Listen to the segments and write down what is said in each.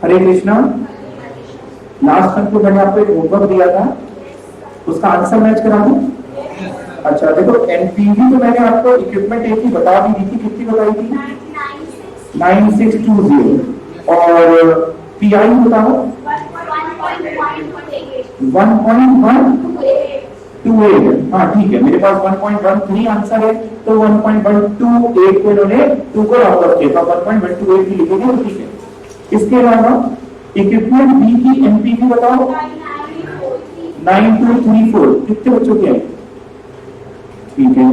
हरे Krishna. Last time को मैंने आपको एक होमवर्क दिया था, उसका आंसर मैच करा दूं? अच्छा देखो, एनपीवी तो मैंने आपको इक्विपमेंट एक ही बता दी थी, कितनी बताई थी? 9620। और पीआई बताओ? 1.128। हाँ ठीक है, मेरे पास 1.13 आंसर है, तो 1.128 को इन्होंने 2 को राउंड ऑफ किया, 1.128 भी लिखेंगे तो ठीक है। इसके अलावा इक्विपमेंट बी की एनपीवी बताओ? 9234। कितने बच्चों की आई? ठीक है।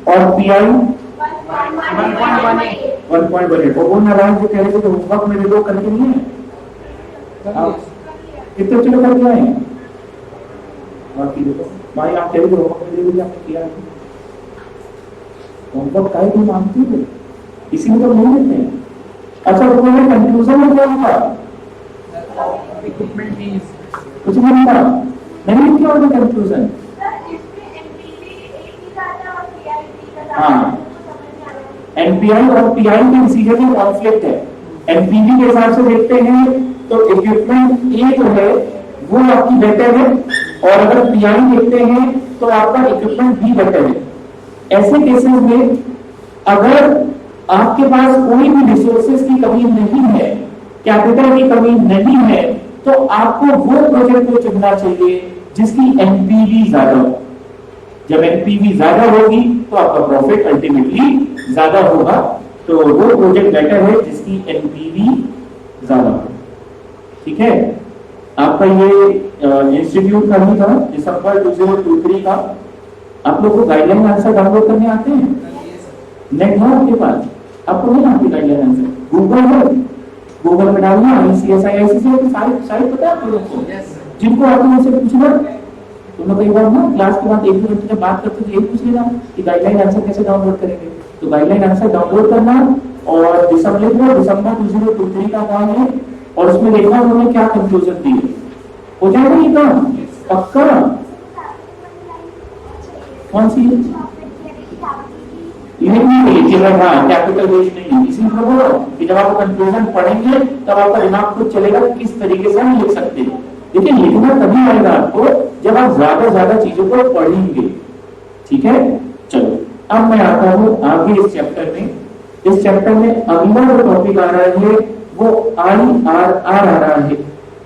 और पीआई 1.18। और वो नारायण जो कह रहे थे होमवर्क मेरे दो करके नहीं है, कितने बच्चों ने करके आए हैं? बाकी देखो भाई, आप कह रहे थे होमवर्क मेरे लिए आपने किया है, होमवर्क का ही कोई मानती है, इसीलिए तो नहीं देते हैं। अच्छा तो मेरे कंक्लूजन में क्या होगा? कुछ नहीं था, नहीं क्या होगा कंक्लूजन? हाँ, एनपीआई और पीआई के डिसीजन में कॉन्फ्लिक्ट है। एनपीवी के हिसाब से देखते हैं तो इक्विपमेंट ए जो है वो आपकी बेटर है, और अगर पीआई देखते हैं तो आपका इक्विपमेंट बी बेटर है। ऐसे केसेस में अगर आपके पास कोई भी रिसोर्सेज की कमी नहीं है, कैपिटल की कमी नहीं है, तो आपको वो प्रोजेक्ट को चुनना चाहिए जिसकी एनपीवी ज्यादा हो। जब एनपीवी ज्यादा होगी तो आपका प्रॉफिट अल्टीमेटली ज्यादा होगा, तो वो प्रोजेक्ट बेटर है जिसकी एनपीवी ज्यादा हो। ठीक है, आपका ये इंस्टीट्यूट का ही था दिसंबर 2023 का। आप लोग को गाइडलाइन आंसर डाउनलोड करने आते हैं? नेट है आपके पास? आपको नहीं आती गाइडलाइन आंसर? गूगल है, गूगल में डालना ICSI ICSI की साइट पता है आप लोगों को? जिनको आते हैं उनसे पूछना। तुम लोग एक बार ना क्लास के बाद 1-2 घंटे जब बात करते तो यही पूछ लेना कि गाइडलाइन आंसर कैसे डाउनलोड करेंगे। तो गाइडलाइन आंसर डाउनलोड करना और दिसंबर 2023 का काम है, और उसमें देखना उन्होंने क्या कंक्लूजन दिए। हो जाएगा ये काम पक्का? कौन सी? कैपिटल बेस नहीं, इसीलिए बोलो कि जब आप कंक्लूजन पढ़ेंगे तब आपका दिमाग खुद चलेगा किस तरीके से हम लिख सकते हैं। देखिए लिखना तभी आएगा आपको जब आप ज्यादा चीजों को पढ़ेंगे। ठीक है, चलो अब मैं आता हूं आगे इस चैप्टर में। इस चैप्टर में अगला जो टॉपिक आ रहा है वो IRR आ रहा है।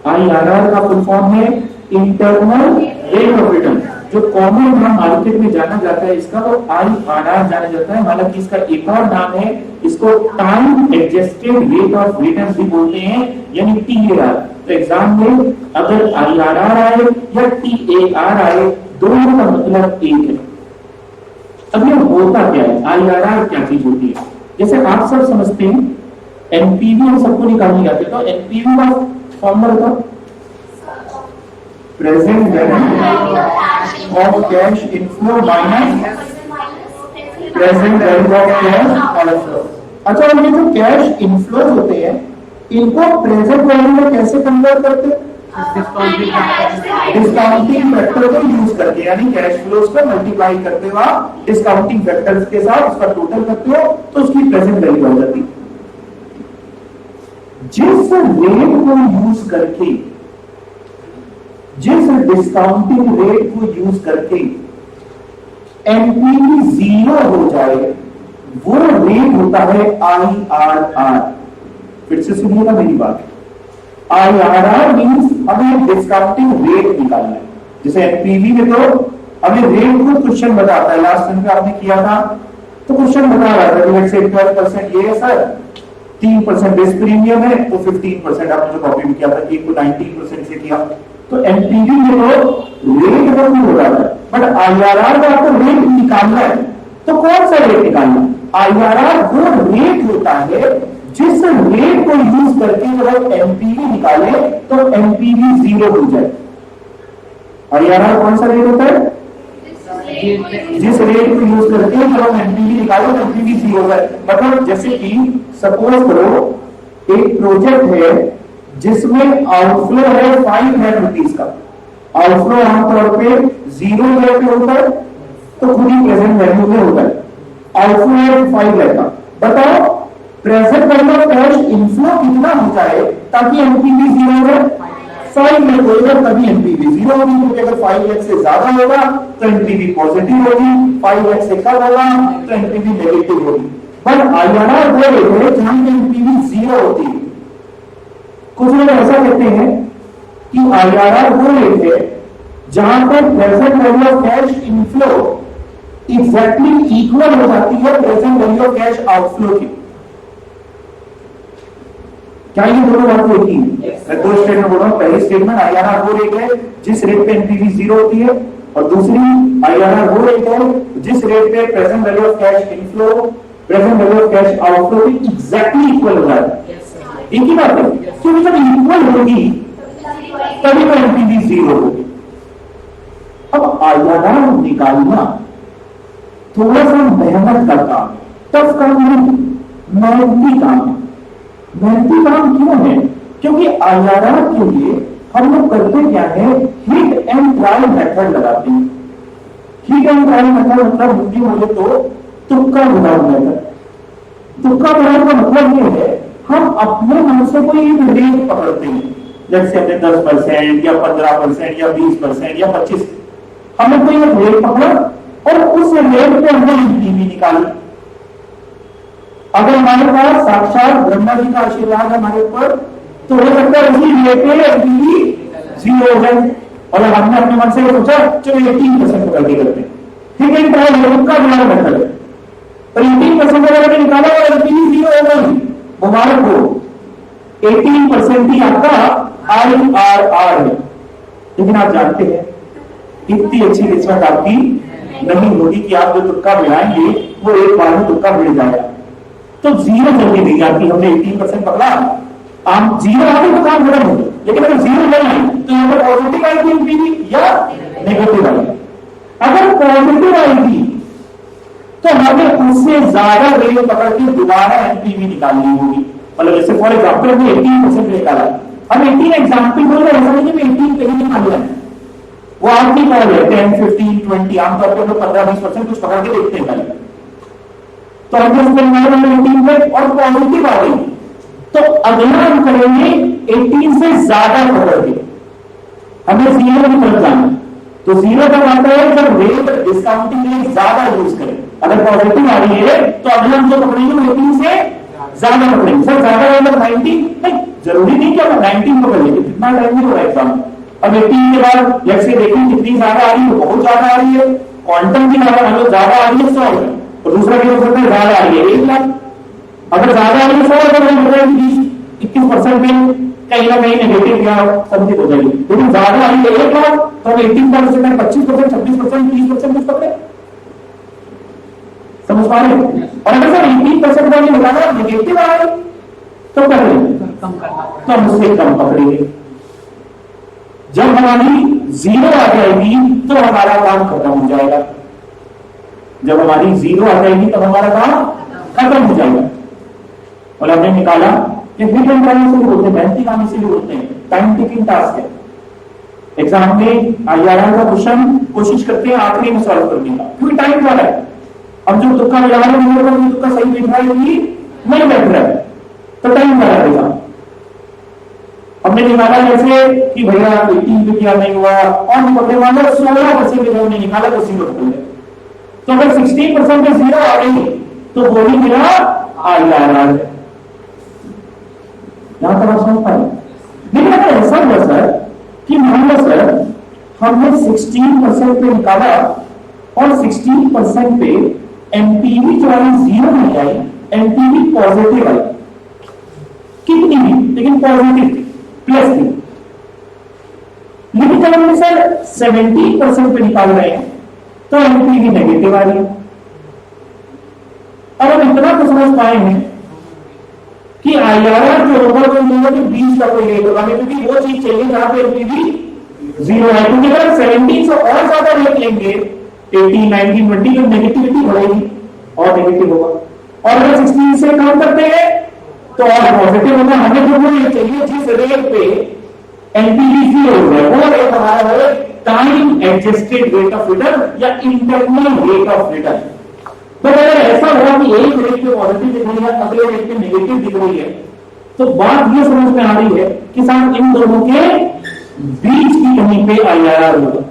IRR का फुल फॉर्म है इंटरनल रेट ऑफ रिटर्न। जो कॉमन नाम मार्केट में जाना जाता है इसका वो IRR जाना जाता है, हालांकि इसका एक और नाम है, इसको time adjusted rate of return भी बोलते हैं, यानी TAR। तो एग्जाम में अगर IRR आए या TAR आए, दोनों का मतलब एक है। अब ये होता क्या है, IRR क्या चीज होती है? जैसे आप सब समझते हैं एनपीवी हम सबको निकालनी आती है, तो एनपीवी का फॉर्मूला बताओ। Present value of cash inflow minus present value of cash outflow. अच्छा, और ये जो कैश इनफ्लो होते हैं इनको प्रेजेंट वैल्यू में कैसे कन्वर्ट करते हैं? डिस्काउंटिंग फैक्टर को यूज करके, यानी कैश फ्लोज को मल्टीप्लाई करते हो आप डिस्काउंटिंग फैक्टर्स के साथ, उसका टोटल करते हो तो उसकी प्रेजेंट वैल्यू आ जाती है। जिस रेट को यूज करके, जिस डिस्काउंटिंग रेट को यूज करके एनपीवी 0 हो जाए वो रेट होता है IRR। फिर से सुनिएगा मेरी बात। IRR मींस हमें डिस्काउंटिंग रेट निकालना है। जैसे एनपीवी में तो हमें रेट को क्वेश्चन बताता है, लास्ट टाइम पे आपने किया था तो क्वेश्चन बता रहा था कि 12% ये है सर, 3% बेस प्रीमियम है तो 15% आपने जो कॉपी में किया था, एक को 19% से किया। तो एनपीवी में तो रेट नहीं हो रहा है, बट IRR में आपको रेट निकालना है। तो कौन सा रेट निकालना? IRR वो रेट होता है जिस रेट को यूज करके जब एनपीवी निकाले तो एनपीवी 0 हो जाए। IRR कौन सा रेट होता है? जिस रेट को यूज करके जब हम एनपीवी निकाले तो एनपीवी 0 हो जाए। मतलब जैसे कि सपोज करो एक प्रोजेक्ट है जिसमें आउटफ्लो है 5 लाख रुपीज का। आउटफ्लो आमतौर पे 0 लाख पे होता है तो खुद ही प्रेजेंट वैल्यू में होता है। आउटफ्लो है 5 लाख का, बताओ present value of cash inflow कितना हो जाए ताकि एनपीवी जीरो है। 5 लाख होगा तभी एनपीवी जीरो होगी, क्योंकि अगर 5 लाख से ज्यादा होगा तो एनपीवी पॉजिटिव होगी, 5 लाख से कम होगा तो एनपीवी नेगेटिव होगी। पर आईआरआर वो रेट है जहां पे एनपीवी जीरो होती है। कुछ लोग ऐसा कहते हैं कि आईआरआर वो रेट है जहां पर present value of cash inflow exactly equal हो जाती है present value of cash outflow की। क्या ये दोनों बात होती है? मैं दो स्टेटमेंट बोल रहा हूं। पहली स्टेटमेंट आईआरआर वो रेट है जिस रेट पे एनपीवी जीरो होती है, और दूसरी आईआरआर वो रेट है जिस रेट पे present value of cash inflow present value of cash outflow की एग्जैक्टली इक्वल हो जाए। एक ही बात है, क्योंकि जब इक्वल होगी तभी तो एनपीवी जीरो होगी। अब आईआरआर निकालना थोड़ा सा मेहनत का काम, टफ काम नहीं, मेहनती काम है। मेहनती काम क्यों है? क्योंकि आईआरआर के लिए हम लोग करते क्या है, हिट एंड ट्रायल मेथड लगाते हैं। हिट एंड ट्रायल मेथड मतलब हिंदी बोले तो तुक्का बुलाव मेथड। तुक्का बुलाव का मतलब ये है हम अपने मन से कोई एक रेट पकड़ते हैं, जैसे हमने 10% या 15% या 20% या 25%, हमने कोई एक रेट पकड़ा और उस रेट पे हमने एनपीवी निकाली। अगर हमारे पास साक्षात ब्रह्मा जी का आशीर्वाद है हमारे ऊपर, तो हो सकता है उसी रेट पे एनपीवी जीरो हो जाए। और हमने अपने मन से सोचा चलो 18% पकड़ के करते हैं, ठीक है, ट्रायल का बड़ा मेथड है। पर 18% अगर निकाला और एनपीवी जीरो हो गई, मुबारक हो, 18% ही आपका आईआरआर है। लेकिन आप जानते हैं इतनी अच्छी किस्मत आपकी नहीं होगी कि आप जो तुक्का मिलाएंगे वो एक बार में तुक्का मिल जाएगा। तो जीरो जल्दी नहीं आती। हमने 18% पकड़ा, आप जीरो आते तो काम खत्म हो गया। लेकिन अगर जीरो नहीं आई तो यहाँ पर पॉजिटिव आएगी एनपीवी या नेगेटिव आएगी। अगर पॉजिटिव आएगी तो हमें उससे ज्यादा रेट पकड़ के दोबारा एनपीवी निकालनी होगी। मतलब जैसे फॉर एग्जाम्पल हमने 18% निकाला, हम 18 एग्जाम्पल बोल रहे हैं, 18 कहीं निकाल है, वो आपकी कॉल है 10, 15, 20, आमतौर पर लोग 15-20% कुछ पकड़ के देखते हैं पहले। तो हम और पॉजिटिव आ गई तो अगला हम करेंगे 18 से ज्यादा पकड़ के, हमें जीरो की तरफ जाना। तो जीरो कब आता है? जब रेट डिस्काउंटिंग रेट ज्यादा यूज करें। अगर पॉजिटिव आ रही है तो अगला हम जो पकड़ेंगे वो 18 से ज्यादा पकड़ेंगे। सर ज्यादा मतलब 19 नहीं, जरूरी नहीं कि हम 19 पकड़ लेंगे, कितना टाइम नहीं होगा एग्जाम। अब 18 के बाद जैसे देखें कितनी ज्यादा आ रही है, बहुत ज्यादा आ रही है, क्वांटम की ज्यादा आ रही है 100, और दूसरा क्या हो सकता है ज्यादा आ रही है 1 लाख। अगर ज्यादा आ रही है 100 21% में कहीं ना कहीं नेगेटिव या समथिंग हो जाएगी। लेकिन ज्यादा आ रही है 1 लाख तो हम 18%, 25%, 26%, 30% कुछ पकड़े। समझ पा रहे? और अगर सर 18% का निकाला नेगेटिव आ रही तो कर तो हम उससे कम पकड़ेंगे। जब हमारी जीरो आ जाएगी तो हमारा काम खत्म हो जाएगा। जब हमारी जीरो आ जाएगी तब हमारा काम खत्म हो जाएगा। और हमने निकाला कि हिट एंड ट्रायल से बोलते हैं, मेहनती काम इसीलिए बोलते हैं, टाइम टेकिंग टास्क है। एग्जाम में आईआरआर का क्वेश्चन कोशिश करते हैं आखिरी में सॉल्व करने का, क्योंकि टाइम ज्यादा है। हम जो तुक्का मिला रहे हैं तुक्का सही बैठ रहा है नहीं बैठ रहा है तो टाइम ज्यादा लगेगा। हमने निकाला जैसे कि भैया 18 पे क्या नहीं हुआ और पकड़े वाले 16% हमने निकाला तो जीरो पकड़ गए। तो अगर 16% पे जीरो आ गई तो वो भी मिला आईआरआर। यहां तक आप समझ पाए? लेकिन अगर ऐसा हुआ सर कि मान लो सर हमने 16% पे निकाला और 16% पे एनपीवी जो आई जीरो नहीं आई, एनपीवी पॉजिटिव आई, कितनी भी लेकिन पॉजिटिव थी, प्लस थी। लेकिन जब हमने सर 17% पे निकाल रहे हैं तो एनपीवी नेगेटिव आ रही है। अब हम इतना तो समझ पाए हैं कि आईआरआर जो होगा वो होगा कि 20 का कोई रेट होगा, क्योंकि वो चीज चाहिए जहां पे एनपीवी जीरो है। क्योंकि अगर 17 से और ज्यादा रेट लेंगे 18, 19, 20 तो नेगेटिविटी बढ़ेगी और नेगेटिव होगा। और अगर 16 से कम करते हैं तो और पॉजिटिव होगा। हमें जो वो चाहिए जिस रेट पे एनपीवी जीरो है वो रेट हमारा है time adjusted rate of return या इंटरनल रेट ऑफ रिटर्न। तो अगर ऐसा हुआ कि एक रेट पे पॉजिटिव दिख रही है, अगले रेट पे नेगेटिव दिख रही है, तो बात ये समझ में आ रही है कि साहब इन दोनों के बीच की कहीं पे IRR होगा।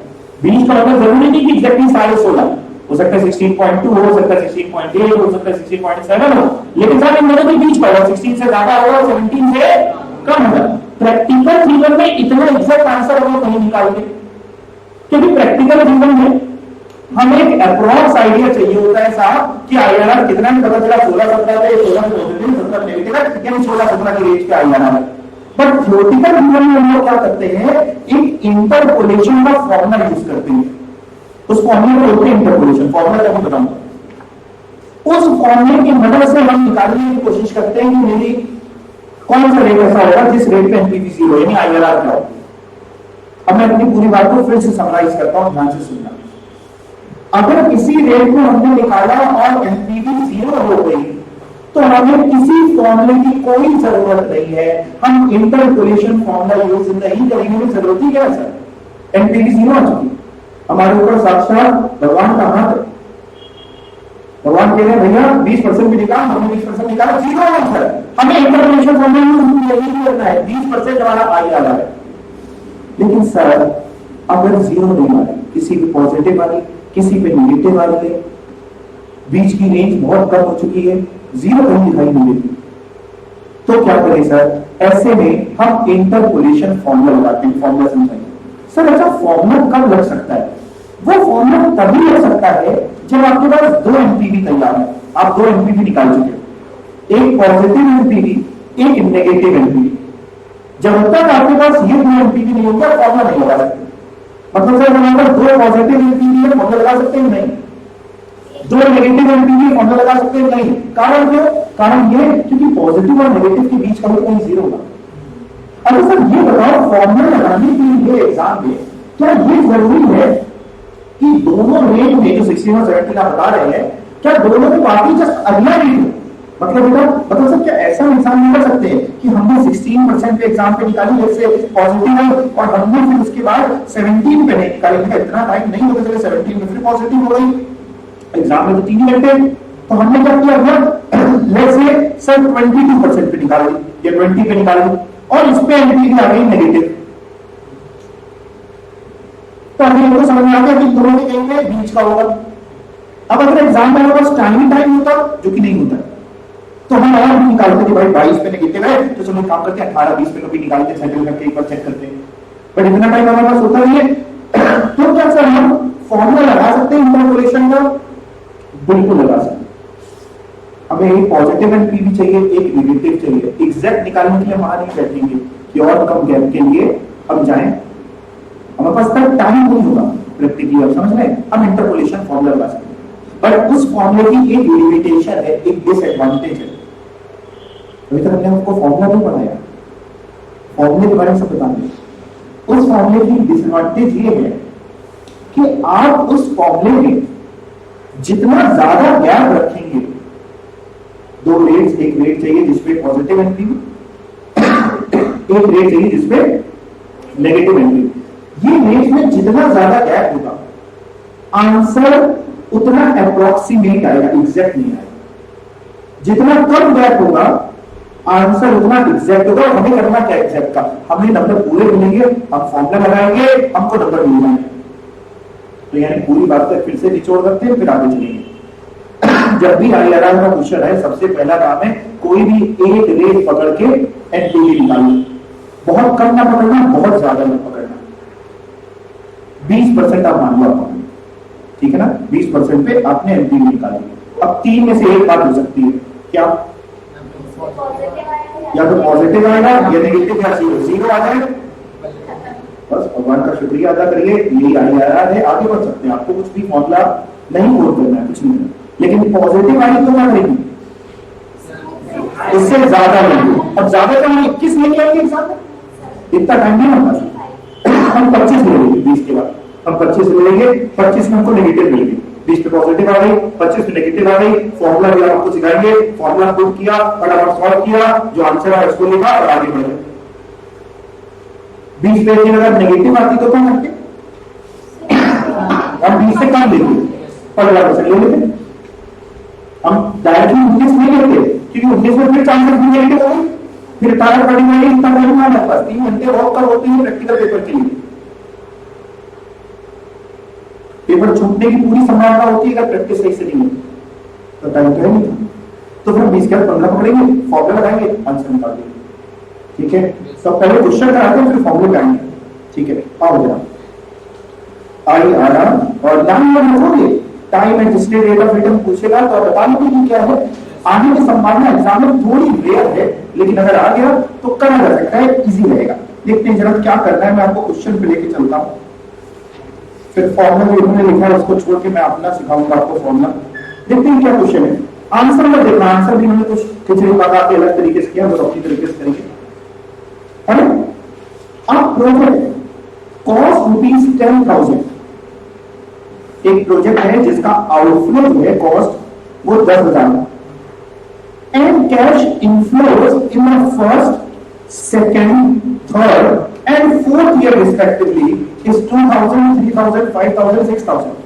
बीच का मतलब जरूरी नहीं कि एग्जैक्टली 16.5 हो सकता है, 16.2 हो सकता है, 16.8 हो सकता है, 16.7 हो, लेकिन साहब इन दोनों के बीच का होगा, 16 से ज्यादा होगा, 17 से कम होगा। प्रैक्टिकल जीवन में इतना एग्जैक्ट आंसर हम नहीं निकाल के, क्योंकि प्रैक्टिकल जीवन में हमें एक अप्रॉक्स आइडिया चाहिए होता है साहब कि IRR कितना है, पता चला 16-17 है, 16-17 नेगेटिव है, यानी 16-17 की रेंज के IRR है। बट थ्योरेटिकल जीवन में हम लोग क्या करते हैं, एक इंटरपोलेशन का फॉर्मूला यूज करते हैं। उस फॉर्मूले को बोलते हैं इंटरपोलेशन, फॉर्मूला क्या बताऊंगा। उस फॉर्मूले की मदद से हम निकालने की कोशिश करते हैं कि मेरी कौन सा रेट ऐसा होगा जिस रेट पे एनपीवी 0 यानी IRR क्या होगा। अब मैं अपनी पूरी बात को फिर से समराइज करता हूं, ध्यान से सुनना। अगर किसी रेट को हमने निकाला और एनपीवी 0 हो गई तो हमें किसी फॉर्मूले की कोई जरूरत नहीं है, हम इंटरपोलेशन फॉर्मूला यूज नहीं करेंगे। जरूरत ही क्या है सर, एनपीवी 0 आ चुकी, हमारे ऊपर साक्षात भगवान का हाथ है। भगवान कह रहे हैं भैया 20% भी निकाल, हमने 20% निकाला, 0 है सर, हमें इंटरपोलेशन फॉर्मूला यूज करना है, 20% हमारा IRR है। लेकिन सर अगर 0 नहीं आए, किसी पे पॉजिटिव आ रही, किसी पे नेगेटिव आ रही है, बीच की रेंज बहुत कम हो चुकी है, 0 कहीं दिखाई नहीं देती, तो क्या करें सर। ऐसे में हम इंटरपोलेशन फॉर्मूला लगाते हैं। फॉर्मूला समझाइए सर। अच्छा, फॉर्मूला कब लग सकता है? वो फॉर्मूला तभी लग सकता है जब आपके पास 2 एनपीवी तैयार है, आप 2 एनपीवी निकाल चुके हो, एक पॉजिटिव एनपीवी, एक नेगेटिव एनपीवी। जब तक आपके पास ये 2 एनपीवी नहीं होगा, फॉर्मूला नहीं लगा सकते। मतलब सर हमारे पास 2 पॉजिटिव एनपीवी है, फॉर्मूला लगा सकते हैं? नहीं। 2 नेगेटिव एनपीवी, फॉर्मूला लगा सकते हैं? नहीं। कारण क्यों? कारण ये क्योंकि पॉजिटिव और नेगेटिव के बीच का कोई 0 होगा। अरे सर ये बताओ, फॉर्मूला लगाने के लिए एग्जाम में क्या ये जरूरी है कि दोनों रेट में जो 16 और 17 आप बता रहे हैं, क्या दोनों के बाकी जस्ट अगला रेट हो? मतलब सर क्या ऐसा इंसान नहीं कर सकते कि हमने 16% पे एग्जाम पे निकाली, जैसे पॉजिटिव है, और हमने फिर उसके बाद 17 पे नहीं निकाली, इतना टाइम नहीं होता, चले 17 में फिर पॉजिटिव हो गई, एग्जाम में तो 3 ही घंटे, तो हमने क्या किया, लेट्स से सर 22% पे निकाल दी या 20 पे निकाल दी, और इस पे एनपीवी आ गई नेगेटिव। तो हम लोगों को समझ में आ गया कि दोनों के कहेंगे बीच का होगा। अब अगर एग्जाम में हमारे पास टाइम होता, जो कि नहीं होता, तो हम और भी निकालते थे, भाई 22 पे नेगेटिव है तो चलो काम करते हैं 18-20 पे कभी निकालते, सेटल करके एक बार चेक करते हैं, बट इतना टाइम हमारे पास होता नहीं है। तो क्या सर हम फॉर्मूला लगा सकते हैं इंटरपोलेशन का? बिल्कुल लगा सकते हैं। हमें एक पॉजिटिव एनपीवी चाहिए, एक नेगेटिव चाहिए, एग्जैक्ट निकालने के लिए हम वहां नहीं बैठेंगे कि और कम गैप के लिए हम जाएं, हमारे पास तक टाइम नहीं होगा प्रैक्टिकली, आप समझ रहे हैं। हम इंटरपोलेशन फॉर्मूला लगा सकते हैं, पर उस फॉर्मूले की एक लिमिटेशन है, एक डिसएडवांटेज है। अभी तक हमने आपको फॉर्मूला नहीं पढ़ाया, फॉर्मूले के बारे में सब बता दें। उस फॉर्मूले की डिसएडवांटेज ये है कि आप उस फॉर्मूले में जितना ज्यादा गैप रखेंगे, 2 रेट्स, एक रेट चाहिए जिसपे पॉजिटिव एनपीवी, एक रेट चाहिए जिसपे नेगेटिव एनपीवी, ये रेट में जितना ज्यादा गैप होगा, आंसर उतना अप्रोक्सीमेट आएगा, एग्जैक्ट नहीं आएगा। जितना कम गैप होगा, आंसर उतना एग्जैक्ट होगा। हमें करना क्या एग्जैक्ट का, हमें नंबर पूरे मिलेंगे, हम फॉर्मूला लगाएंगे, हमको नंबर मिल जाएंगे। तो यानी पूरी बात को फिर से निचोड़ करते हैं, फिर आगे चलेंगे। जब भी IRR का क्वेश्चन है, सबसे पहला काम है कोई भी एक रेट पकड़ के एनपीवी निकालना। बहुत कम ना पकड़ना, बहुत ज्यादा ना पकड़ना। 20% आप मान लो, ठीक है ना, 20% पे आपने एनपीवी निकाली। अब 3 में से एक बात हो सकती है, क्या? या तो पॉजिटिव आएगा या नेगेटिव या 0 आ जाए। बस भगवान का शुक्रिया अदा करिए, यही IRR है, आगे बढ़ सकते हैं। आपको कुछ भी फॉर्मूला नहीं कोड करना है, कुछ नहीं, लेकिन पॉजिटिव आई तो क्या करेंगे, इससे ज्यादा लेंगे। अब ज्यादा तो हम 21 लेके आएंगे एग्जाम में, इतना टाइम नहीं होता। हम 25 ले लेंगे, 20 के बाद हम 25 ले लेंगे, 25 में हमको नेगेटिव मिलेंगे, 20 पे पॉजिटिव आ गई, 25 में नेगेटिव आ गई, फॉर्मूला भी आपको सिखाएंगे, फॉर्मूला पुट किया, फटाफट सॉल्व किया, जो आंसर है उसको लिखा और आगे बढ़े। 20 पे अगर नेगेटिव आती तो क्या करते, हम 20 से कम लेंगे, 15% ले लेते। हम डायरेक्टली 19 नहीं लेते, क्योंकि 19 में फिर चांसेस नेगेटिव होंगे, फिर टायर पड़ी गई, इतना टाइम हमारे पास 3 घंटे वॉक कर होते हैं प्रैक्टिकल पेपर के लिए। पेपर छूटने की पूरी संभावना होती है अगर प्रैक्टिस सही से नहीं होती, तो टाइम तो है नहीं। तो फिर 20 के 15 पकड़ेंगे, फॉर्मूला लगाएंगे, आंसर निकाल देंगे। ठीक है, सब पहले क्वेश्चन कराते हैं फिर फॉर्मूला लगाएंगे। ठीक है, आओ जरा आई आ रहा और लाइन में लिखोगे time adjusted rate of return पूछेगा तो बता दो कि क्या है। आने की संभावना एग्जाम में थोड़ी रेयर है, लेकिन अगर आ गया तो करा जा सकता है, इजी रहेगा। देखते हैं जरा क्या करना है, मैं आपको क्वेश्चन पे लेके चलता हूं, फिर फॉर्मूला इन्होंने लिखा है उसको छोड़ के मैं अपना सिखाऊंगा आपको फॉर्मूला। देखते हैं क्या क्वेश्चन है, आंसर में देखना, आंसर भी मैंने कुछ खिचड़ी पका के अलग तरीके से किया, तो अपनी तरीके से करेंगे। अब प्रोजेक्ट कॉस्ट ₹10,000, एक प्रोजेक्ट है जिसका आउटफ्लो जो है कॉस्ट वो 10,000 and cash inflows in the first, second, third and fourth year respectively is 2,000, 3,000, 5,000, 6,000।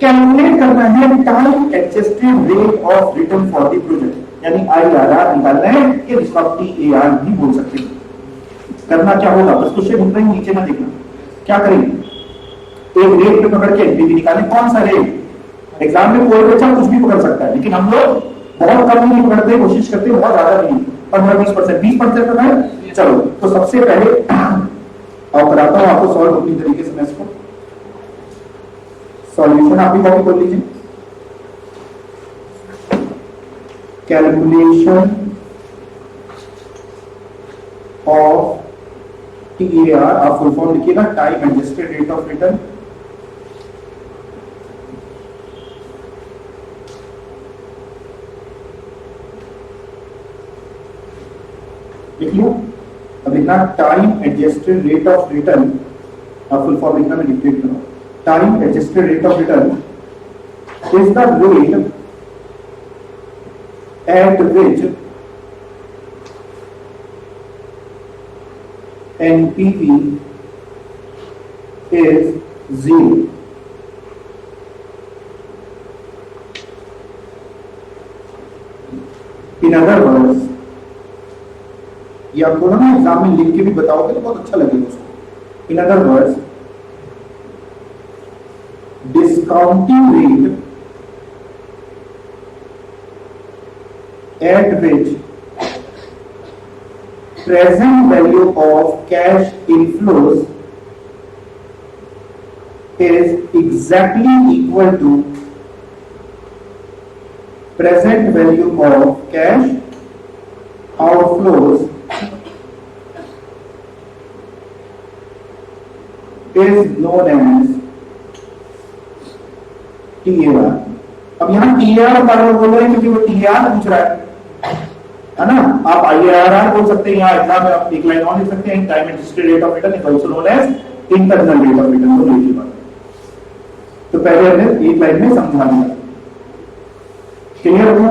Calculate करना है time adjusted rate of return for the project, यानी IRR निकालना है, कि जिसको आप TAR भी बोल सकते हैं। करना क्या होगा, बस क्वेश्चन लिख रहे हैं, नीचे ना देखना। क्या करेंगे, एक रेट पे पकड़ के एनपीवी निकालें। कौन सा रेट, एग्जाम में कोई बच्चा कुछ भी पकड़ सकता है, लेकिन हम लोग बहुत कम नहीं पकड़ते, कोशिश करते बहुत ज्यादा नहीं, 15-20%, 20% पता है। चलो तो सबसे पहले और कराता हूं आपको सॉल्व अपनी तरीके से। मैं इसको सॉल्यूशन आप भी कॉपी कर लीजिए। कैलकुलेशन ऑफ TAR, आप फुल फॉर्म लिखिएगा, time adjusted rate of return. लिख लिया, अब लिखना time adjusted rate of return, आप फुल फॉर्म लिखना, मैं डिक्टेट करूं। Time adjusted rate of return is the rate at which NPV is 0. In other words, ये आपको ना एग्जाम में लिख के भी बताओगे तो बहुत अच्छा लगेगा उसको। In other words, discounting rate at which present value of cash inflows is exactly equal to present value of cash outflows is known as TAR। अब यहाँ TAR बार बोल रहे हैं क्योंकि वो TAR पूछ रहा है ना। आप IRR बोल सकते हैं, यहाँ एग्जाम में आप एक लाइन और लिख सकते हैं, time adjusted rate of return is also known as internal rate of return. दोनों एक ही बात है। तो पहले हमने एक लाइन में समझा दिया, क्लियर हो गया।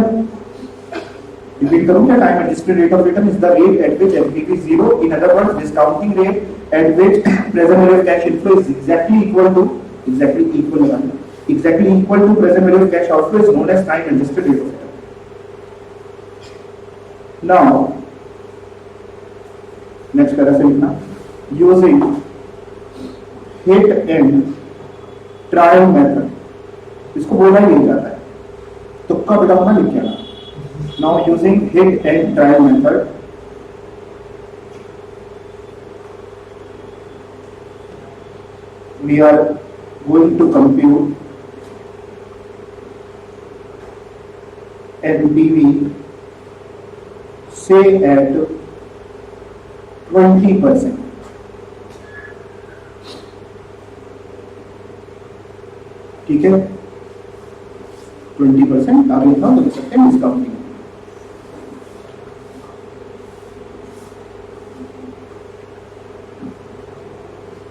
रिपीट करूं क्या, time adjusted rate of return is the rate at which NPV is 0, in other words discounting rate at which present value of cash inflow is exactly equal to present value of cash outflow is known as time adjusted rate of return। Now, next para से लिखना, using hit and trial method, इसको बोला ही नहीं जाता है, तुक्का बिठाना लिख के आना। Now using hit and trial method, we are going to compute NPV say at 20%। ठीक है, 20% आगे लिखा तो लिख सकते हैं डिस्काउंटिंग।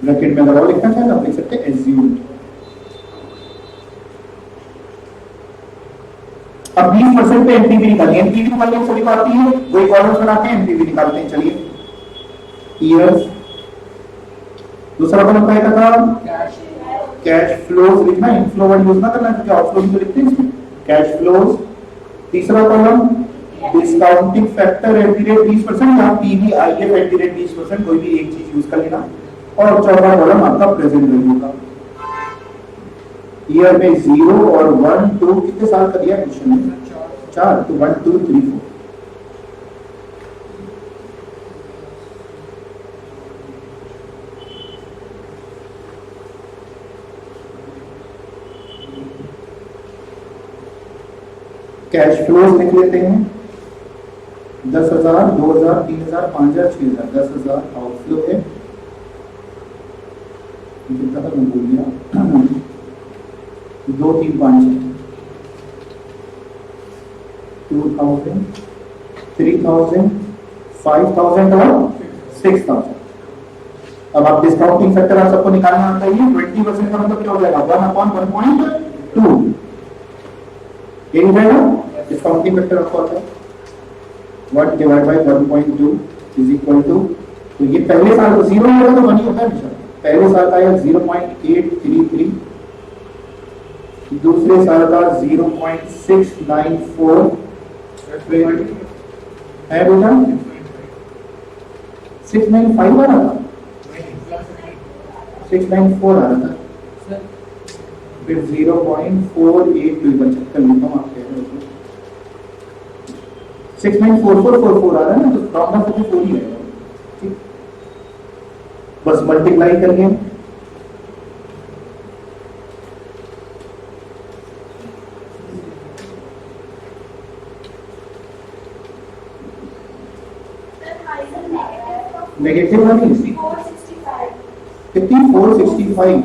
ब्रैकेट में अगर और लिखना चाहे तो आप लिख सकते हैं एज्यूम्ड। अब 20% पे एनपीवी निकालिए, एनपीवी निकालने थोड़ी बात नहीं है, वही कॉलम्स बनाते हैं, एनपीवी निकालते हैं। चलिए ईयर्स, दूसरा कॉलम क्या था, कैश फ्लोज लिखना, इनफ्लो वर्ड यूज ना करना क्योंकि आउटफ्लो भी तो लिखते हैं इसमें, कैश फ्लोज। तीसरा column discounting factor at the rate 20%, या पीवीआईएफ एट द रेट 20%, कोई भी एक चीज यूज कर लेना। और चौथा कॉलम आपका प्रेजेंट वैल्यू का, ईयर में 0 और 1 2 कितने साल का दिया क्वेश्चन में? 4, तो 1 2 3 4। कैश फ्लोज लिख लेते हैं, 10,000 2,000 3,000 5,000 6,000, 10,000 आउटफ्लो है। कितना था मैं भूल गया, 2 3 5 2,000 3,000 5,000 और 6,000। अब आप डिस्काउंटिंग फैक्टर आप सबको निकालना आता है, 20% का मतलब क्या हो जाएगा? 1/1.2, यही हो जाएगा डिस्काउंटिंग फैक्टर आपको आता है। 1 divide by 1.2 is equal to, तो ये पहले साल को 0 होगा तो 1 ही होता है, पहले साल का 0.833, दूसरे साल का 0.694 है बेटा, 695 आ रहा था, 694 आ रहा था, फिर 0.482 बचत कर लेता हूँ, आप कह रहे हो 69444 आ रहा है ना, तो राउंड ऑफ करके 4 ही रहेगा, ठीक, बस मल्टीप्लाई करिए। नेगेटिव वाली कितनी? 465।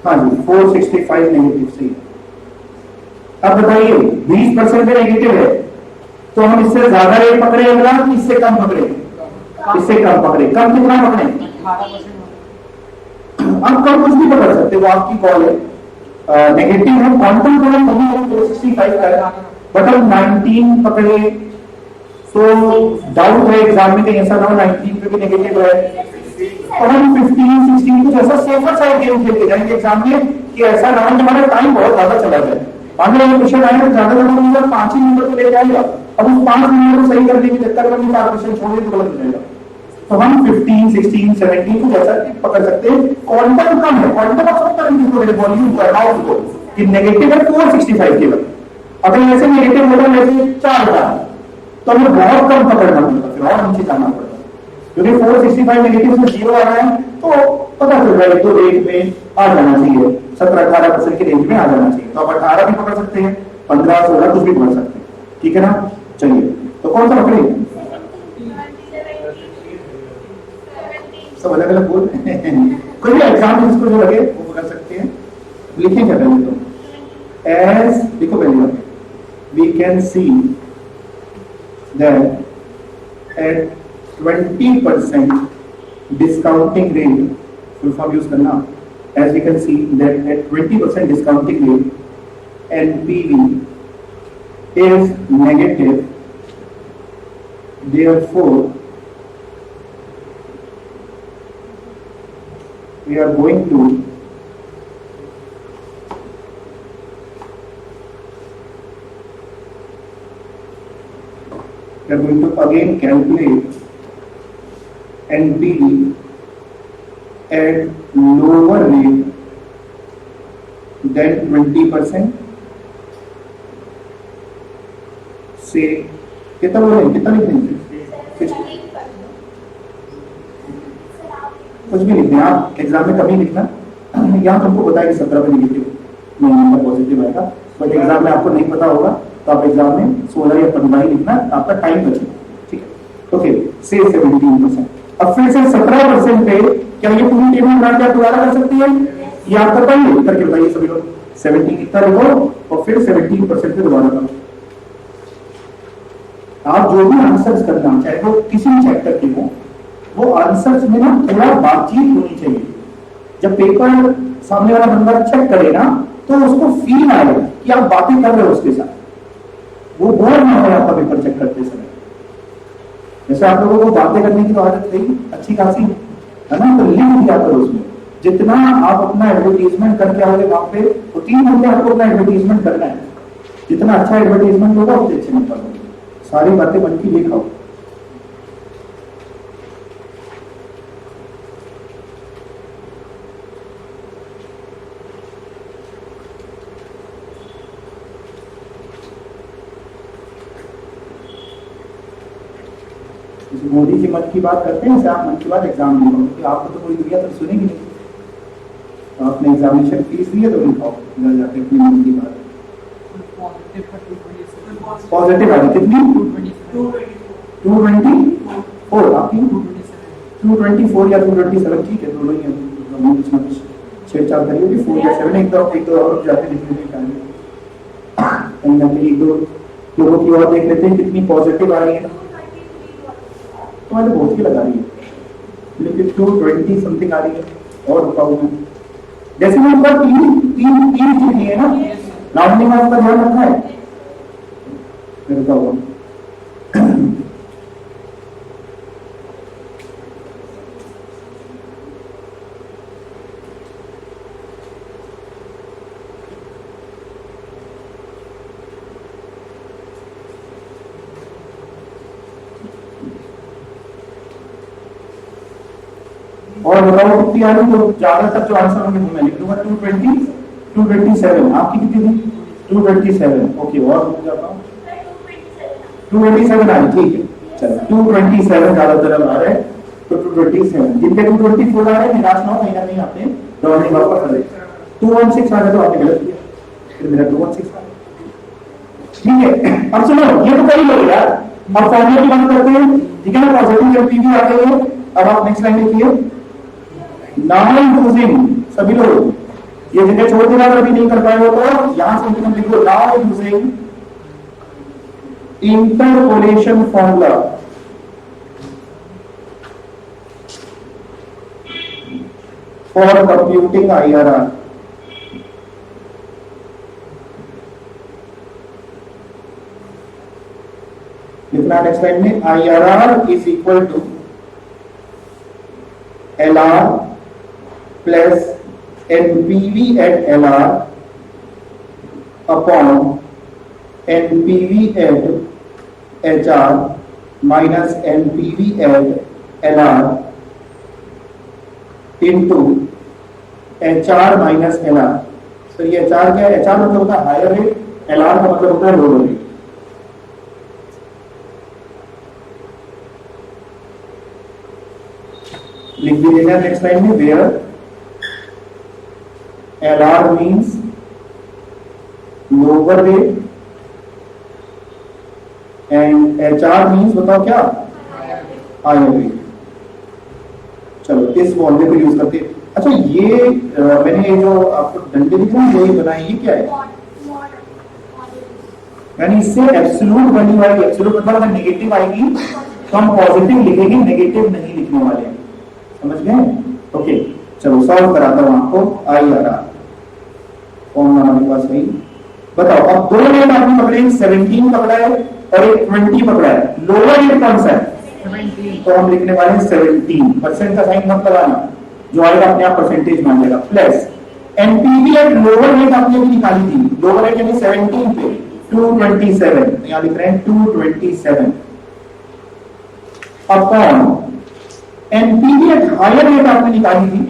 हाँ जी, 465 नेगेटिव सही। अब बताइए 20% पे नेगेटिव है, तो हम इससे ज्यादा रेट पकड़े अगला कि इससे कम पकड़े? इससे कम पकड़े। कम कितना पकड़े? 18%। अब कम कुछ भी पकड़ सकते, वो आपकी कॉल है। नेगेटिव है, क्वांटम थोड़ा कम है 465 का, बट हम 19 पकड़े, तो डाउट है एग्जाम में कहीं ऐसा ना हो 19 पे भी नेगेटिव है, तो हम 15 16 कुछ ऐसा सेफर साइड गेम खेल के जाएंगे एग्जाम में कि ऐसा ना हो हमारा टाइम बहुत ज्यादा चला जाए। मान लो क्वेश्चन आए तो ज्यादा नंबर 5 ही नंबर को ले जाएगा, अब उस 5 नंबर को सही करने के चक्कर में 4 क्वेश्चन छोड़ तो गलत हो जाएगा। तो हम 15 16 17 को ऐसा पकड़ सकते हैं। क्वांटम कम है, क्वांटम आप सब करेंगे वॉल्यूम को अमाउंट को कि नेगेटिव है 465 केवल, अगर ऐसे नेगेटिव होगा जैसे 4,000 तो हमें बहुत कम पकड़ना पड़ेगा, फिर और नीचे जाना पड़ेगा, क्योंकि 465 नेगेटिव में 0 आ रहा है तो पता चल रहा है तो रेंज में आ जाना चाहिए, 17-18% की रेंज में आ जाना चाहिए। तो आप 18 भी पकड़ सकते हैं, 15-16 कुछ भी पकड़ सकते हैं, ठीक है ना। चलिए तो कौन सा पकड़े? सब अलग अलग बोल रहे हैं कोई भी एग्जाम में जिसको जो लगे वो पकड़ सकते हैं। लिखेंगे पहले तो एज, देखो पहले we can see that at 20% discounting rate, full form use करना, as we can see that at 20% discounting rate NPV is negative, therefore we are going to again calculate NPV at lower rate than 20%, से कितना बोले, कितना लिख देंगे? कुछ भी लिखना आप एग्जाम में, कभी लिखना। यहाँ तुमको बताया कि 17 में नेगेटिव नंबर पॉजिटिव आएगा, बट एग्जाम में आपको नहीं पता होगा तो आप एग्जाम में 16 या 15 ही लिखना, आपका टाइम बचेगा, ठीक है। ओके, से 17%। अब फिर से 17% पे क्या ये पूरी टेबल बना के आप दोबारा कर सकती है? ये आप कर पाएंगे? करके बताइए सभी लोग। 17 कितना लिखो और फिर 17% पे दोबारा करो। आप जो भी आंसर्स करना चाहे वो किसी भी चैप्टर के हो, वो आंसर्स में ना थोड़ा बातचीत होनी चाहिए। जब पेपर सामने वाला बंदा चेक करे ना तो उसको फील आएगा कि आप बातें कर रहे हो उसके साथ, वो बोर ना हो आपका पेपर चेक करते समय। जैसे आप लोगों को बातें करने की तो आदत थी अच्छी खासी, है ना, तो लिख दिया करो उसमें। जितना आप अपना एडवर्टीजमेंट करके आओगे वहां पे, तो 3 घंटे आपको अपना एडवर्टीजमेंट करना है। जितना अच्छा एडवर्टीजमेंट होगा उतने अच्छे नंबर होंगे। सारी बातें बन के लिखाओ। मोदी जी मन की बात करते हैं, आप मन की बात एग्जाम में, क्योंकि आपको तो कोई दुनिया तो सुनेगी नहीं। तो आपने एग्जामिनेशन फीस दी है तो लिखाओ इधर जाके अपनी मन की बात। पॉजिटिव आई कितनी? 224 आपकी 224 या 227, ठीक है, दोनों ही है। कुछ ना कुछ छेड़छाड़ करी होगी, 4 या 7 एक दो और जाके लिखने के टाइम कहीं ना कहीं 1-2 लोगों की और देख लेते हैं कितनी पॉजिटिव आ रही है। तो मैंने बहुत ही लगा रही है, लेकिन 220 समथिंग आ रही है। और बताऊं मैं, जैसे मैं ऊपर तीन लिखी है ना, राउंडिंग ऑफ का ध्यान रखा है, फिर बताओ। और बताओ कितनी आ रही, तो ज्यादातर जो आंसर होंगे वो मैं लिख दूंगा। 220, 227 आपकी कितनी थी? 227। ओके, और हो जाता हूँ 227 आ रही, ठीक है। चलो 227 ज्यादातर अब आ रहे हैं, तो 227 जिनके 224 आ रहे हैं निराश ना हो, कहीं ना कहीं आपने राउंडिंग वापस कर 216 आ गया तो आपने गलत किया, फिर मेरा 216 आ गया। ठीक है, अब सुनो, ये तो कई लोग यार, अब फॉर्मूला की बात करते हैं, ठीक है ना। पॉजिटिव एमपीवी आ गई है। अब आप नेक्स्ट लाइन लिखिए, नाउ यूजिंग, सभी लोग ये जिन्हें छोड़ देना अगर अभी नहीं कर पाए हो तो यहां से हम लिखो, now using interpolation formula for computing IRR। लिखना नेक्स्ट लाइन में, IRR is equal to LR plus NPV at LR upon NPV at HR minus NPV at LR into HR minus LR। तो ये HR क्या है? HR मतलब होता है higher rate, LR का मतलब होता है लोअर रेट। लिख दीजिएगा नेक्स्ट लाइन में, where LR means lower rate and HR means बताओ क्या? higher rate। चलो इस फॉर्मूले को यूज करते हैं। अच्छा ये मैंने जो आपको डंडे दिख रहे हैं ये बनाई, ये क्या है? यानी इससे एब्सोल्यूट बनी वाली, एब्सोल्यूट मतलब अगर नेगेटिव आएगी तो हम पॉजिटिव लिखेंगे, नेगेटिव नहीं लिखने वाले हैं, समझ गए? ओके, चलो सॉल्व कराता हूं आपको। IRR फॉर्मूला हमारे पास है, बताओ। अब दो रेट आपने पकड़े, 17 पकड़ा है और एक 20 पकड़ा है। लोअर रेट कौन सा है? 17। तो हम लिखने वाले हैं 17। परसेंट का साइन मत लगाना, जो आएगा अपने आप परसेंटेज मान जाएगा। Plus NPV at lower rate आपने भी निकाली थी, लोअर रेट यानी 17 पे 227, यहां लिख रहे हैं 227 upon NPV at higher rate आपने निकाली थी,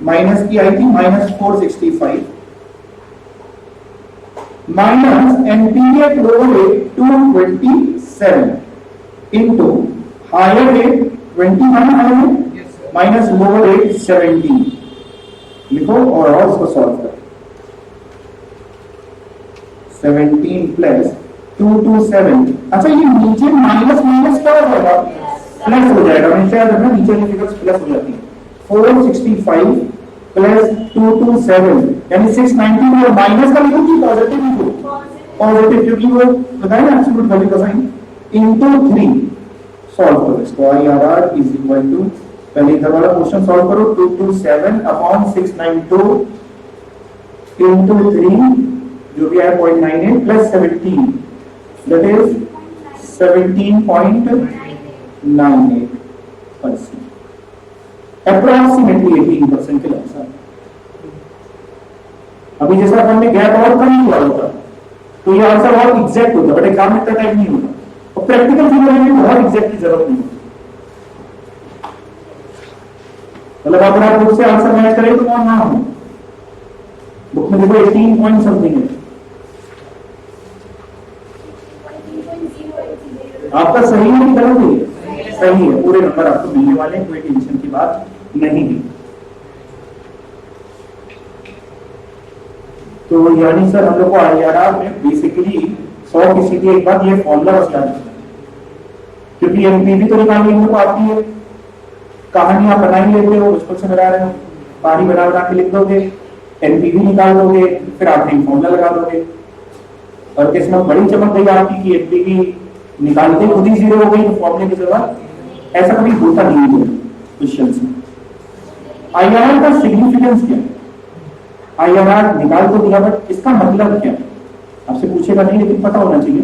माइनस की आई थी -465 minus NPV at lower rate 227 into higher rate 21 higher rate minus lower rate 17 लिखो और उसको सॉल्व करो। 17 प्लस 227, अच्छा ये नीचे माइनस माइनस क्या हो जाएगा? प्लस हो जाएगा। नीचे की फिगर्स प्लस हो जाती है। 465 प्लस 227 यानी 690 और माइनस का लिखो कि पॉजिटिव लिखो? पॉजिटिव, क्योंकि वो बताया ना एब्सोल्यूट वैल्यू का साइन, इनटू 3 सॉल्व करो इसको। IRR इज इक्वल टू, पहले इधर वाला क्वेश्चन सॉल्व करो, 227 अपॉन 692 into 3 जो भी है 0.98 plus 17 that is 17.98%, approximately 18% के लमसम। अभी जैसा अपन ने गैप और कम हुआ होता तो ये आंसर बहुत एग्जैक्ट होता, बट एग्जाम में इतना टाइम नहीं होता, और प्रैक्टिकल चीजों में बहुत एग्जैक्ट की जरूरत नहीं होती। मतलब अगर आप बुक से आंसर मैच करें तो कौन ना हो, बुक में देखो 18 पॉइंट समथिंग है, आपका सही है कि गलत है? सही है, पूरे नंबर आपको मिलने वाले हैं, कोई टेंशन की बात नहीं है। तो यानी सर हम लोग को IRR में बेसिकली 100 की सीधी एक बात ये फॉर्मूला बस याद रखना, क्योंकि एनपीवी तो निकालनी हम लोग को आती है, कहानी आप बना ही लेते हो, उसको से बना रहे हो, पानी बना बना के लिख दोगे, एनपीवी निकाल दोगे, फिर आप फॉर्मूला लगा दोगे, और किस्मत बड़ी चमक गई आपकी कि एनपीवी निकालते खुद ही 0 हो गई, तो फॉर्मूले की जरूरत ऐसा कभी होता नहीं है क्वेश्चन में। IRR का सिग्निफिकेंस क्या है? IRR निकाल तो दिया, बट इसका मतलब क्या है आपसे पूछेगा नहीं, लेकिन पता होना चाहिए।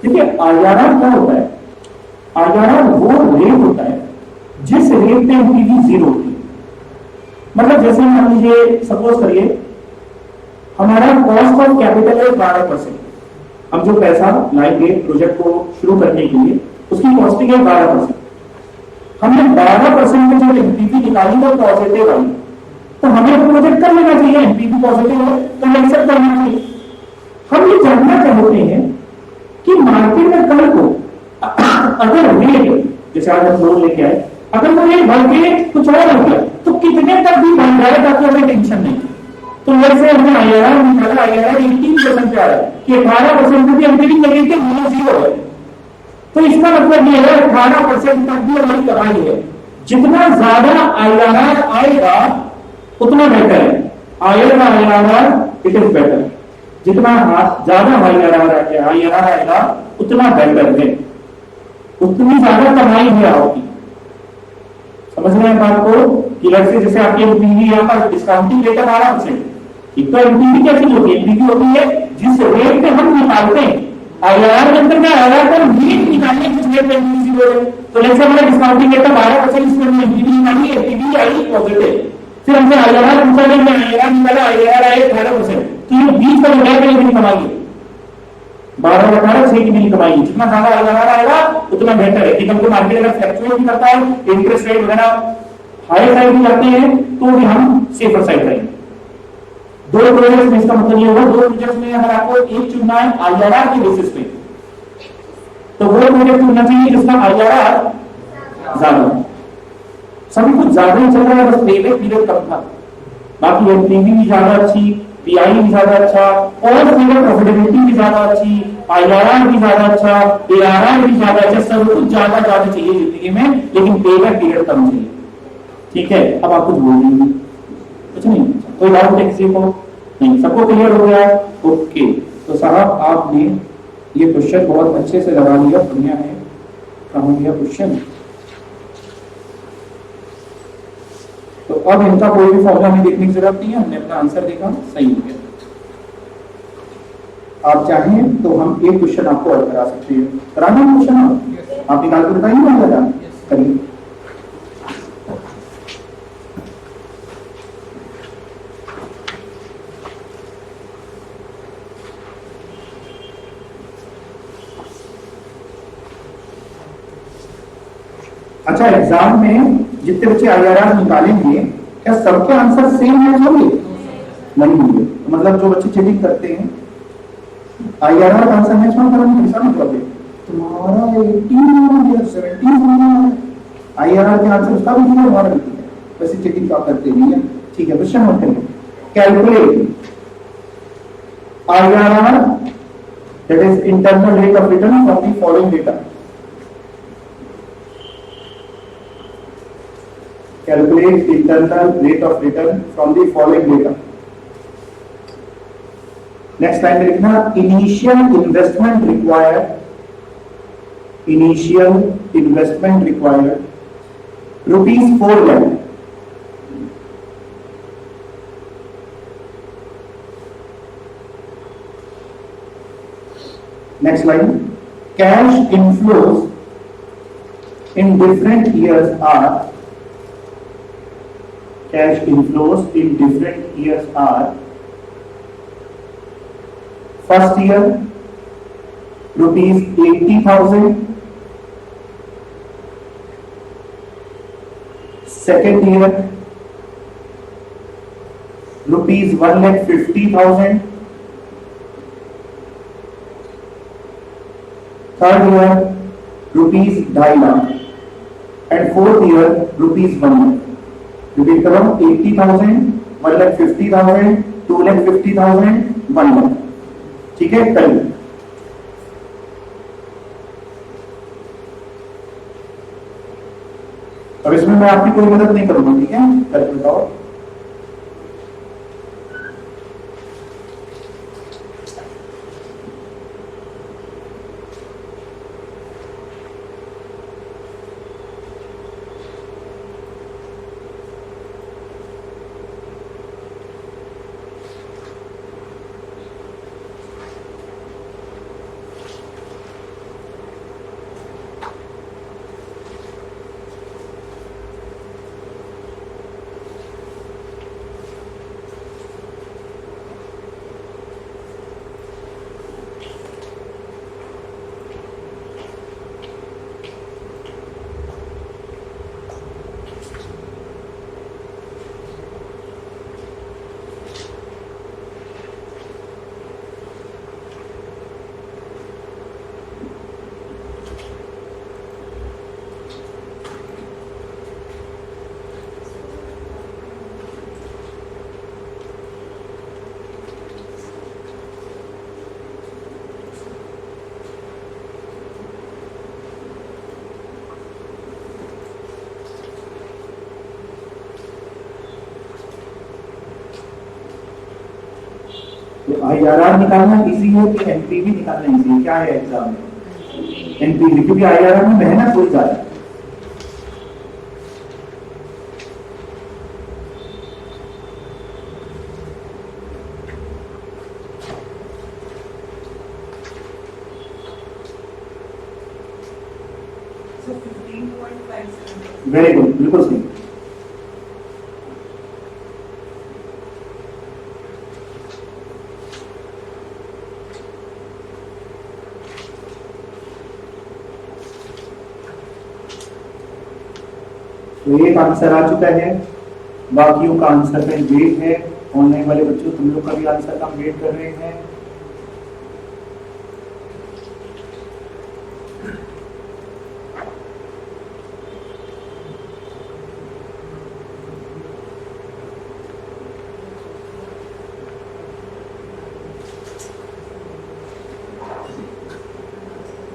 देखिए IRR क्या होता है? IRR वो रेट होता है जिस रेट पे एनपीवी 0 होती है। मतलब जैसे मान लीजिए, सपोज करिए हमारा कॉस्ट ऑफ कैपिटल है 12%, हम जो पैसा लाएंगे प्रोजेक्ट को शुरू करने के लिए उसकी कॉस्टिंग है 12%, हमने 12% में जो एनपीवी निकाली वो पॉजिटिव आई, तो हमें प्रोजेक्ट कर लेना चाहिए, एनपीवी पॉजिटिव है तो एक्सेप्ट करना चाहिए। हम ये जानना चाहते हैं कि मार्केट में कल को अगर रेट, जैसे आज हम लोन लेके आए, अगर वो रेट बढ़ के कुछ और हो गया तो कितने तक भी बढ़ जाए ताकि हमें टेंशन नहीं। तो वैसे हमने IRR निकाला, IRR 18% पे आ रहा है कि 18% में भी एनपीवी नेगेटिव होना 0 है, तो इसका मतलब ये है 18% तक भी हमारी कमाई है। जितना ज्यादा IRR आएगा उतना बेटर है, आएगा IRR इट इज बेटर, जितना ज्यादा IRR आएगा उतना बेटर है, उतनी ज्यादा कमाई है आपकी। समझ रहे हैं बात को? कि से जैसे आपकी एनपीवी यहाँ पर डिस्काउंटिंग रेट है 12%, एक तो एनपीवी क्या चीज होती है? एनपीवी होती है जिस रेट पे हम निकालते हैं, IRR के अंदर क्या IRR पर रेट निकालने जिस रेट पे एनपीवी 0 है, तो जैसे हमारा डिस्काउंटिंग रेट है 12%, इसमें हमने एनपीवी निकाली, एनपीवी आई पॉजिटिव, फिर हमसे IRR पूछा गया, IRR निकाला, IRR आए 18%, तो ये 20 का गैप में नहीं कमाएंगे, 12 और 18 6 की नहीं कमाएंगे। जितना ज्यादा IRR आएगा उतना बेहतर है कि हमको मार्केट अगर फ्लक्चुएट भी करता है, इंटरेस्ट रेट वगैरह हाई साइड भी जाते हैं, तो भी हम सेफर साइड रहेंगे। दो प्रोजेक्ट में इसका मतलब ये होगा, दो प्रोजेक्ट में अगर आपको एक चुनना है IRR के बेसिस पे, तो वो प्रोजेक्ट चुनना चाहिए जिसका IRR ज्यादा, सभी कुछ ज्यादा ही चल रहा है, बस पेबैक पीरियड कम था, बाकी एनपीवी भी ज्यादा अच्छी, पीआई भी ज्यादा अच्छा, और प्रॉफिटेबिलिटी भी ज्यादा अच्छी, IRR भी ज्यादा अच्छा, ARR भी ज्यादा अच्छा, सब कुछ ज्यादा ज्यादा चाहिए जिंदगी में, लेकिन पेबैक पीरियड कम चाहिए। ठीक है, अब आप कुछ बोल देंगे? कुछ नहीं, कोई डाउट है किसी को? नहीं, सबको क्लियर हो गया? ओके, तो साहब आपने ये क्वेश्चन बहुत अच्छे से लगा लिया, बढ़िया है। कहाँ गया क्वेश्चन? तो अब इनका कोई भी फॉर्मूला हमें देखने की जरूरत नहीं है, हमने अपना आंसर देखा, सही हो गया। आप चाहें तो हम एक क्वेश्चन आपको और करा सकते हैं, कराना क्वेश्चन आप निकाल के बताइए ना, करिए। अच्छा, एग्जाम में जितने बच्चे IRR निकालेंगे क्या सबके आंसर सेम मैच होंगे? नहीं होंगे। मतलब जो बच्चे चीटिंग करते हैं IRR का आंसर मैच करने में ऐसा मतलब है तुम्हारा 18 या 17 IRR के आंसर उसका भी नहीं हमारा नहीं है, वैसे चीटिंग का करते नहीं है। ठीक है, क्वेश्चन नोट करिए। Calculate IRR that is internal rate of return from the following data. Calculate internal rate of return from the following data. Next line में लिखना initial investment required ₹4 lakh. Next line, cash inflows in different years are, cash inflows in different years are, first year rupees 80,000, second year rupees 1,50,000, third year rupees 2.5 lakh, and fourth year rupees 1 lakh. Repeat करो, 80,000, 1,50,000, 2,50,000, 1 lakh. ठीक है, कल अब इसमें मैं आपकी कोई मदद नहीं करूंगा, ठीक है, कल बताओ। IRR निकालना इजी है कि एनपीवी निकालना इजी है? क्या है एग्जाम में एनपीवी, क्योंकि IRR में मेहनत थोड़ी ज्यादा है। वेरी गुड, बिल्कुल सही। तो एक आंसर आ चुका है, बाकियों का आंसर का वेट है। ऑनलाइन वाले बच्चों, तुम लोग का भी आंसर का वेट कर रहे हैं।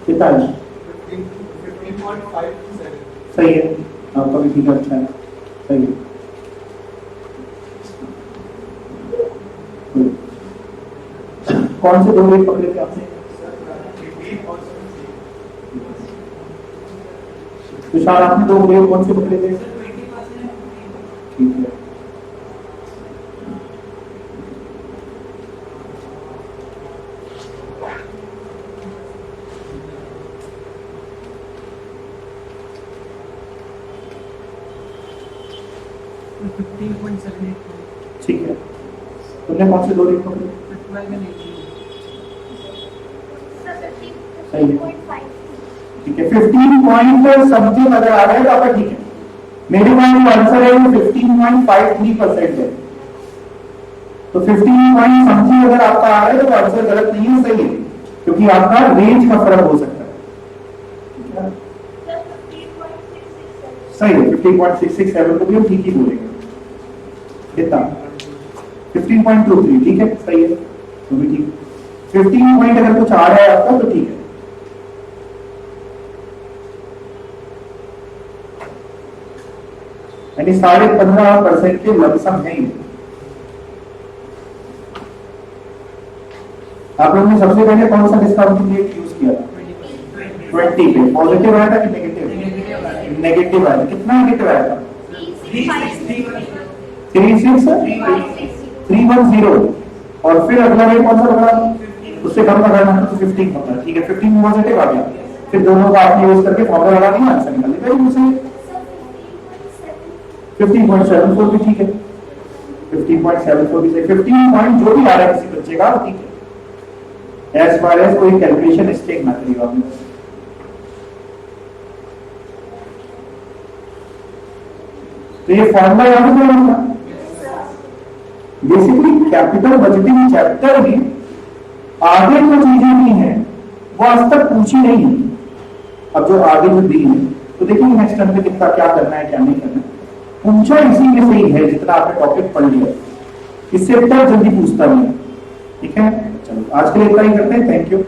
कितना है? 15.5 सही है, आपका भी ठीक है, अच्छा है, सही है। कौन से दो वेट पकड़े थे आपने? तुषार, आपने दो वेट कौन से पकड़े थे? ठीक है, ठीक है। तुमने कौन से दो रेट पकड़े? सही है, ठीक है। 15 समथिंग अगर आ रहा है तो आपका ठीक है। मेरे पास जो आंसर है वो 15.53% है। तो 15 समथिंग अगर आपका आ रहा है तो आंसर गलत नहीं है, सही है, क्योंकि आपका रेंज का फर्क हो सकता है। सही है, 15.667 को भी हम ठीक ही बोलेंगे। कितना? 15.23, ठीक है, सही है, तो भी ठीक। 15 पॉइंट अगर कुछ आ रहा है आपका तो ठीक है। यानी 15.5% के लमसम है। आप लोगों ने सबसे पहले कौन सा डिस्काउंट रेट यूज किया था? 20 पे। पॉजिटिव आया था कि नेगेटिव? नेगेटिव आया। कितना नेगेटिव आया था? 310। और फिर अगला रेट कौन सा पकड़ा? उससे कम का करना तो 15 होता है, ठीक है 15 पॉजिटिव आ गया, फिर दोनों का आपने यूज करके फॉर्मूला लगा दिया, आंसर निकल गया। मुझसे 15.74 भी ठीक है, 15.74 भी सही, 15 पॉइंट जो भी आ रहा है किसी बच्चे का ठीक है, एज फार एज कोई कैलकुलेशन मिस्टेक ना करिएगा आपने। तो ये फॉर्मूला याद है बेसिकली कैपिटल बजटिंग चैप्टर में आगे जो चीजें दी हैं वो आज तक पूछी नहीं है, अब जो आगे जो दी है तो देखिए नेक्स्ट टाइम पे कितना क्या करना है क्या नहीं करना है, पूछा इसी में से ही है जितना आपने टॉपिक पढ़ लिया, इससे ऊपर जल्दी पूछता नहीं। ठीक है, चलो आज के लिए इतना ही करते हैं, थैंक यू।